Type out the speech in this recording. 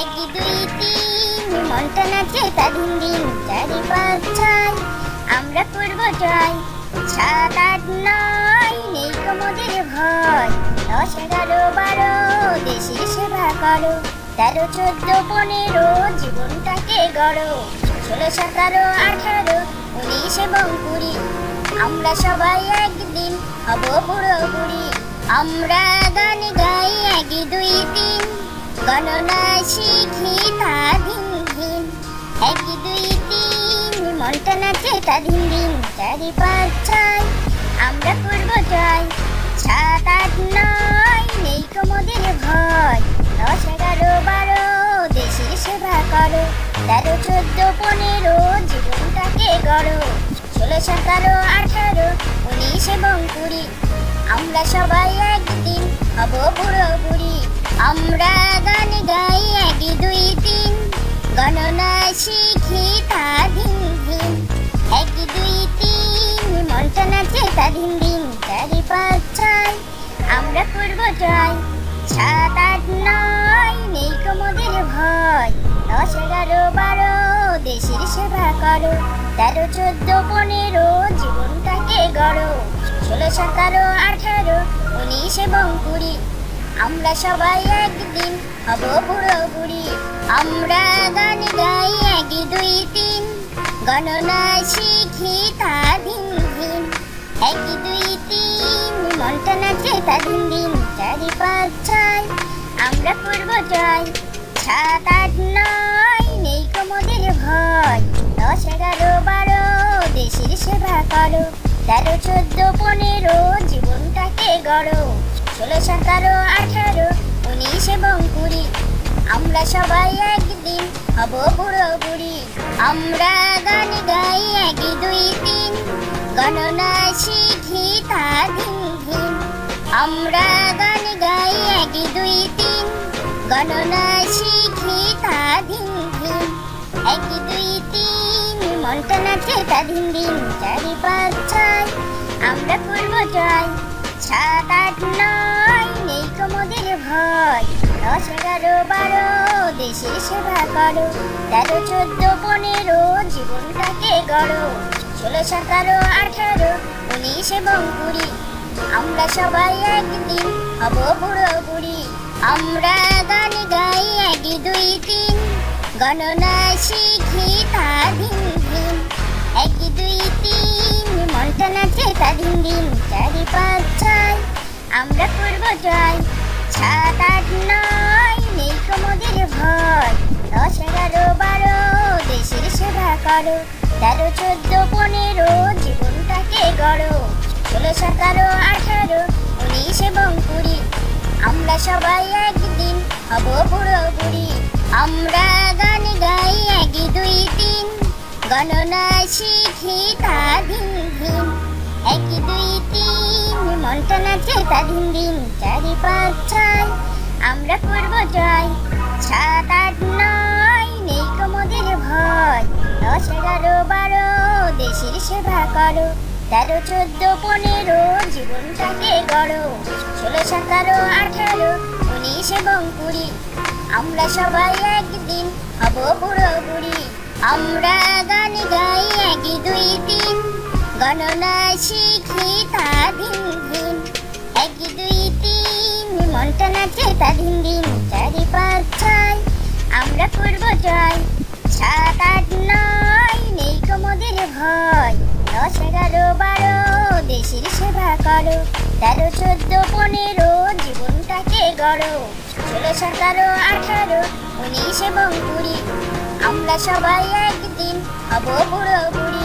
এক দুই তিন মনটা নাচে তা দিন দিন, চারি পাঁচ ছয় আমরা করব জয়, সাত আট নয় নেই কোমদের ভয়, 10 11 12 দেশের সেবা করো, 13 14 15 জীবনটাকে গড়ো, 16 17 18 19 এবং 20 আমরা সবাই একদিন হব বুড়ো বুড়ি। আমরা গান গাই 1 2 3 গণনা শিখি তা দিন দিন, 1 2 3 মনটা নাচে তা দিন দিন, 4 5 6 আমরা করব জয়, 7 8 9 নেই কোমদের ভয়, 10 11 12 দেশের সেবা করো, 13 14 15 জীবনটাকে গড়ো, 16 17 18 19 এবং 20 আমরা সবাই একদিন হব বুড়ো বুড়ি। আমরা গান গাই 1 2 3 গণনা শিখি তা দিন দিন, 1 2 3 মনটা নাচে তা দিন দিন, 4 5 6 আমরা করব জয়, 7 8 9 নেই কোমদের ভয়, 10 11 12 দেশের সেবা করো, 13 14 15 জীবনটাকে গড়ো, 16 17 18 19 এবং 20 আমরা সবাই একদিন হব বুড়ো বুড়ি। আমরা গান গাই 1 2 3 গণনা শিখি তা দিন দিন, 1 2 3 মনটা নাচে তা দিন দিন, 4 5 6 আমরা করব জয়, 7 8 9 নেই কোমদের ভয়, 10 11 12 দেশের সেবা করো, 13 14 15 জীবনটাকে গড়ো, 16 17 18 19 এবং 20 আমরা সবাই একদিন হব বুড়ো বুড়ি। আমরা গান গাই 1 2 3 গণনা শিখি তা দিন দিন, আমরা গান গাই 1 2 3 গণনা শিখি তা দিন দিন, 1 2 3 মনটা নাচে তা দিন দিন, 4 5 6 আমরা করব জয়, 7 8 9 নেই কোমদের ভয়, 10 11 12 দেশের সেবা করো, 13 14 15 জীবনটাকে গড়ো, 16 17 18 19 এবং 20 আমরা সবাই একদিন হব বুড়ো বুড়ি। আমরা গান গাই 1 2 3 গণনা শিখি তা দিন দিন, 1 2 3 মনটা নাচে তা দিন দিন, 4 5 6 আমরা করব জয়, 7 8 9 নেই কোমদের ভয়, 10 11 12 দেশের সেবা করো, 13 14 15 জীবনটাকে গড়ো, 16 17 18 19 এবং 20 আমরা সবাই একদিন হব বুড়ো বুড়ি। আমরা গান গাই 1 2 3 গণনা শিখি তা দিন দিন, 1 2 3 মনটা নাচে তা দিন দিন, 4 5 6 আমরা করব জয়, 7 8 9 নেই কোমদের ভয়, 10 11 12 দেশের সেবা করো, 13 14 15 জীবনটাকে গড়ো, 16 17 18 19 এবং 20 আমরা সবাই একদিন হব বুড়ো বুড়ি। আমরা গান গাই 1 2 3 গণনা শিখি তা দিন দিন, 1 2 3 মনটা নাচে তা দিন দিন, 4 5 6 আমরা করব জয়, 7 8 9 নেই কোমদের ভয়, 10 11 12 দেশের সেবা করো, 13 14 15 জীবনটাকে গড়ো, 16 17 18 19 এবং 20 আমরা সবাই একদিন হব বুড়ো বুড়ি।